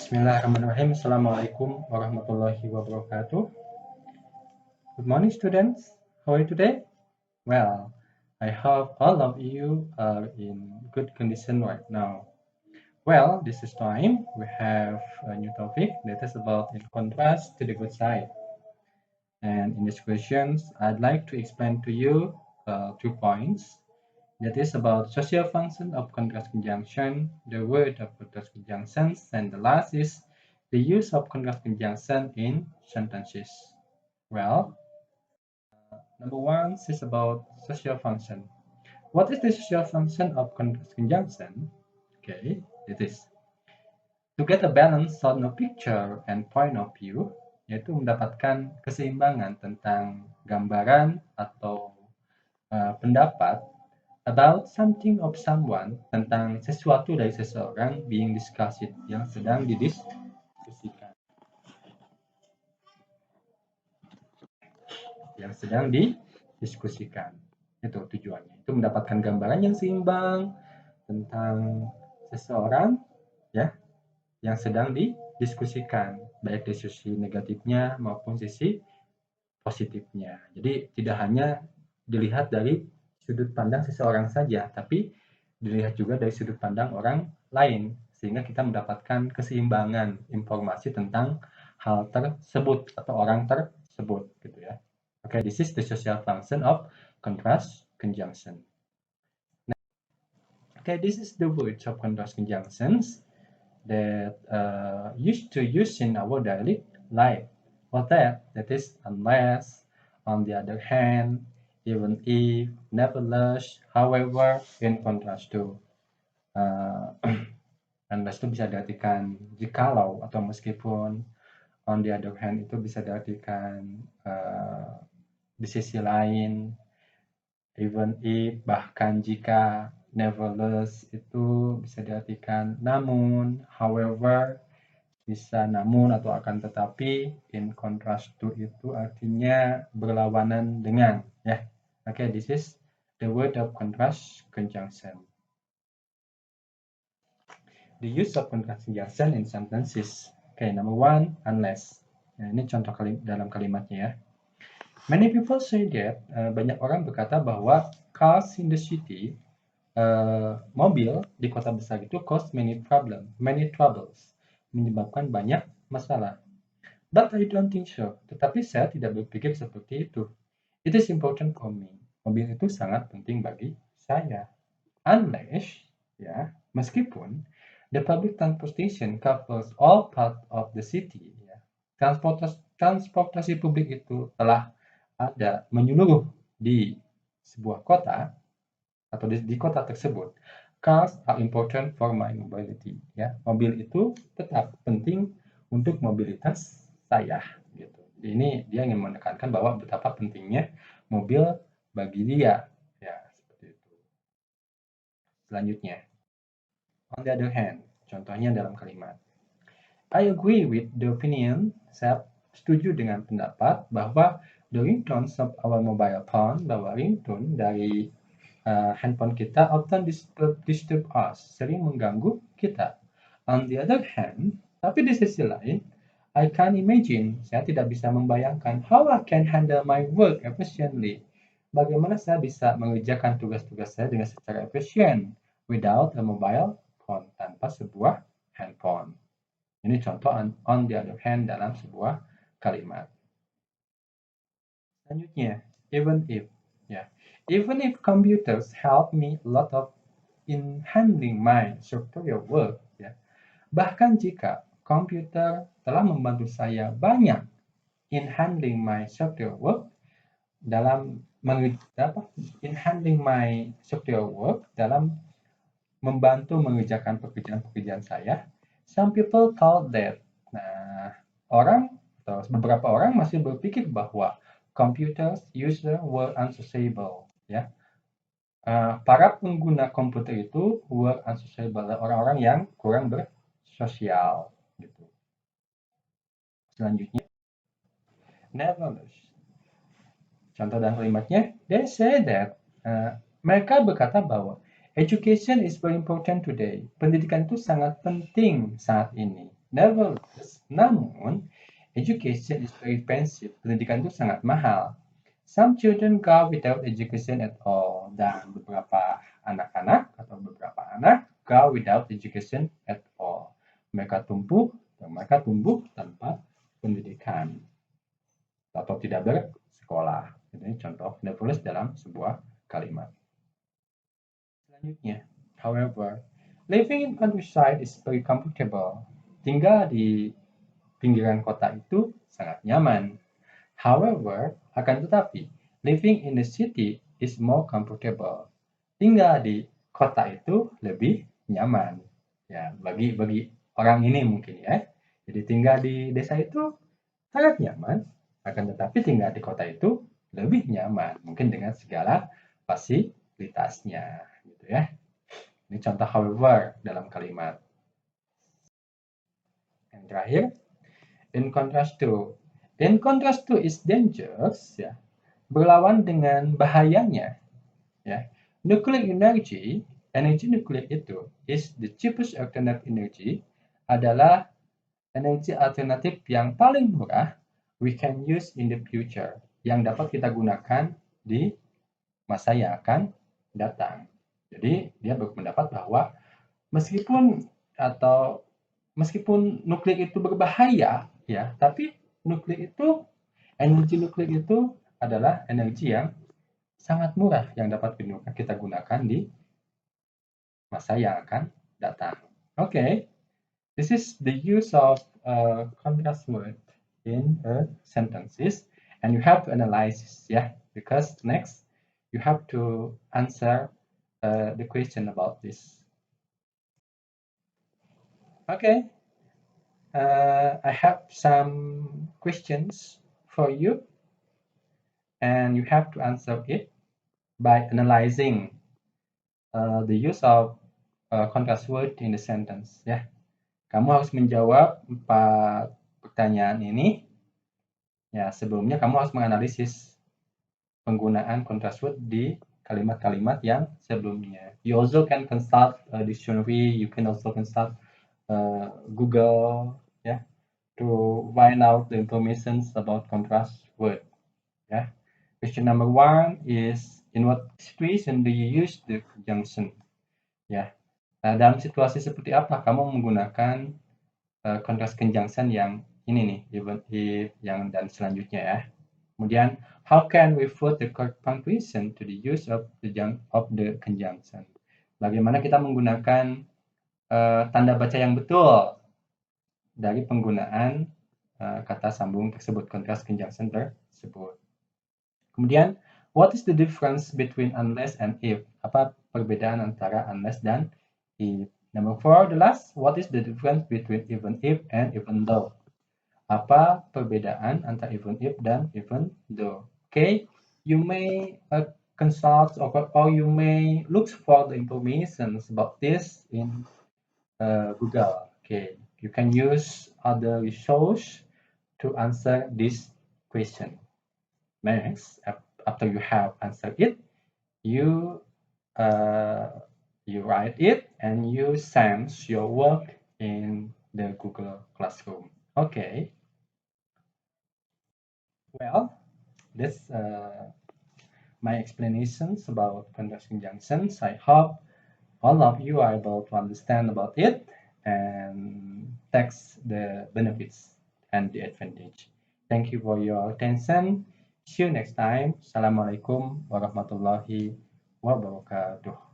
Bismillahirrahmanirrahim. Assalamualaikum warahmatullahi wabarakatuh. Good morning, students. How are you today? Well, I hope all of you are in good condition right now. Well, this is time we have a new topic that is about in contrast to the good side. And in this questions, I'd like to explain to you 2 points. That is about social function of contrast conjunction, the word of contrast conjunctions, and the last is the use of contrast conjunction in sentences. Well, number one is about social function. What is the social function of contrast conjunction? Okay, it is to get a balance on a picture and point of view, yaitu mendapatkan keseimbangan tentang gambaran atau pendapat about something of someone, tentang sesuatu dari seseorang being discussed, yang sedang didiskusikan. Yang sedang didiskusikan. Itu tujuannya. Itu mendapatkan gambaran yang seimbang tentang seseorang ya yang sedang didiskusikan, baik dari sisi negatifnya maupun sisi positifnya. Jadi tidak hanya dilihat dari sudut pandang seseorang saja, tapi dilihat juga dari sudut pandang orang lain, sehingga kita mendapatkan keseimbangan informasi tentang hal tersebut atau orang tersebut, gitu ya. Okay, this is the social function of contrast conjunction. Okay, this is the words of contrast conjunctions that used to use in our daily life. What that is unless, on the other hand, even if, nevertheless, however, in contrast to. Unless itu bisa diartikan jikalau atau meskipun, on the other hand itu bisa diartikan di sisi lain, even if bahkan jika, nevertheless itu bisa diartikan namun, however bisa namun atau akan tetapi, in contrast to itu artinya berlawanan dengan, ya. Okay, this is the word of contrast conjunction. The use of contrast conjunction in sentences. Okay, number one, unless. Nah, ini contoh dalam kalimatnya ya. Many people say that, banyak orang berkata bahwa cars in the city, mobil di kota besar itu cause many troubles, menyebabkan banyak masalah. But I don't think so. Tetapi saya tidak berpikir seperti itu. It is important for me. Mobil itu sangat penting bagi saya. Unless, ya, meskipun the public transportation covers all part of the city, ya, transportasi publik itu telah ada menyeluruh di sebuah kota atau di kota tersebut. Cars are important for my mobility. Ya, mobil itu tetap penting untuk mobilitas saya. Gitu. Ini dia ingin menekankan bahwa betapa pentingnya mobil bagi dia. Ya, seperti itu. Selanjutnya, on the other hand, contohnya dalam kalimat. I agree with the opinion. Saya setuju dengan pendapat bahwa the ringtones of our mobile phone, bahwa ringtone dari handphone kita often disturb us, sering mengganggu kita. On the other hand, tapi di sisi lain, I can imagine, saya tidak bisa membayangkan how I can handle my work efficiently. Bagaimana saya bisa mengerjakan tugas-tugas saya dengan secara efisien without a mobile phone, tanpa sebuah handphone. Ini contoh on the other hand dalam sebuah kalimat. Selanjutnya, even if, ya. Even if computers help me a lot of in handling my secretarial work, ya. Bahkan jika komputer telah membantu saya banyak in handling my secretarial work, dalam membantu mengerjakan pekerjaan-pekerjaan saya. Some people thought that. Nah, beberapa orang masih berpikir bahwa computers user were unsociable, ya. Para pengguna komputer itu were unsociable, orang-orang yang kurang bersosial, gitu. Selanjutnya, nevertheless. Contoh dalam kalimatnya, they say that, mereka berkata bahwa education is very important today. Pendidikan itu sangat penting saat ini. Nevertheless, namun, education is very expensive. Pendidikan itu sangat mahal. Some children go without education at all. Dan beberapa anak-anak atau beberapa anak go without education at all. Mereka tumbuh tanpa pendidikan atau tidak bersekolah. Ini contoh nevertheless dalam sebuah kalimat. Selanjutnya, however, living in countryside is very comfortable. Tinggal di pinggiran kota itu sangat nyaman. However, akan tetapi, living in the city is more comfortable. Tinggal di kota itu lebih nyaman. Ya, bagi orang ini mungkin ya. Jadi tinggal di desa itu sangat nyaman, akan tetapi tinggal di kota itu lebih nyaman, mungkin dengan segala fasilitasnya, gitu ya. Ini contoh however dalam kalimat. Yang terakhir, in contrast to is dangerous, ya, berlawan dengan bahayanya, ya. Nuclear energy nuklir itu is the cheapest alternative energy, adalah energi alternatif yang paling murah we can use in the future, yang dapat kita gunakan di masa yang akan datang. Jadi dia berpendapat bahwa meskipun nuklir itu berbahaya, ya, tapi energi nuklir itu adalah energi yang sangat murah yang dapat kita gunakan di masa yang akan datang. Okay, this is the use of contrast word in sentences, and you have to analyze, yeah, because next you have to answer the question about this. Okay, I have some questions for you, and you have to answer it by analyzing the use of contrast word in the sentence. Ya, kamu harus menjawab 4 pertanyaan ini. Ya, sebelumnya kamu harus menganalisis penggunaan contrast word di kalimat-kalimat yang sebelumnya. You also can consult a dictionary. You can also consult Google, ya, to find out the information about contrast word. Ya. Question number 1 is, in what situation do you use the conjunction? Ya. Nah, dalam situasi seperti apa kamu menggunakan contrast conjunction yang ini nih, even if, yang dan selanjutnya ya. Kemudian, how can we put the correct punctuation to the use of the conjunction? Bagaimana kita menggunakan tanda baca yang betul dari penggunaan kata sambung tersebut, contrast conjunction tersebut. Kemudian, what is the difference between unless and if? Apa perbedaan antara unless dan if? Number 4, the last, what is the difference between even if and even though? Apa perbedaan antara even if dan even though? Okay, you may consult or you may look for the information about this in Google. Okay, you can use other resource to answer this question. Next, after you have answered it, you write it and you send your work in the Google Classroom. Okay. Well, that's my explanations about contrast conjunctions. I hope all of you are able to understand about it and take the benefits and the advantage. Thank you for your attention. See you next time. Assalamualaikum warahmatullahi wabarakatuh.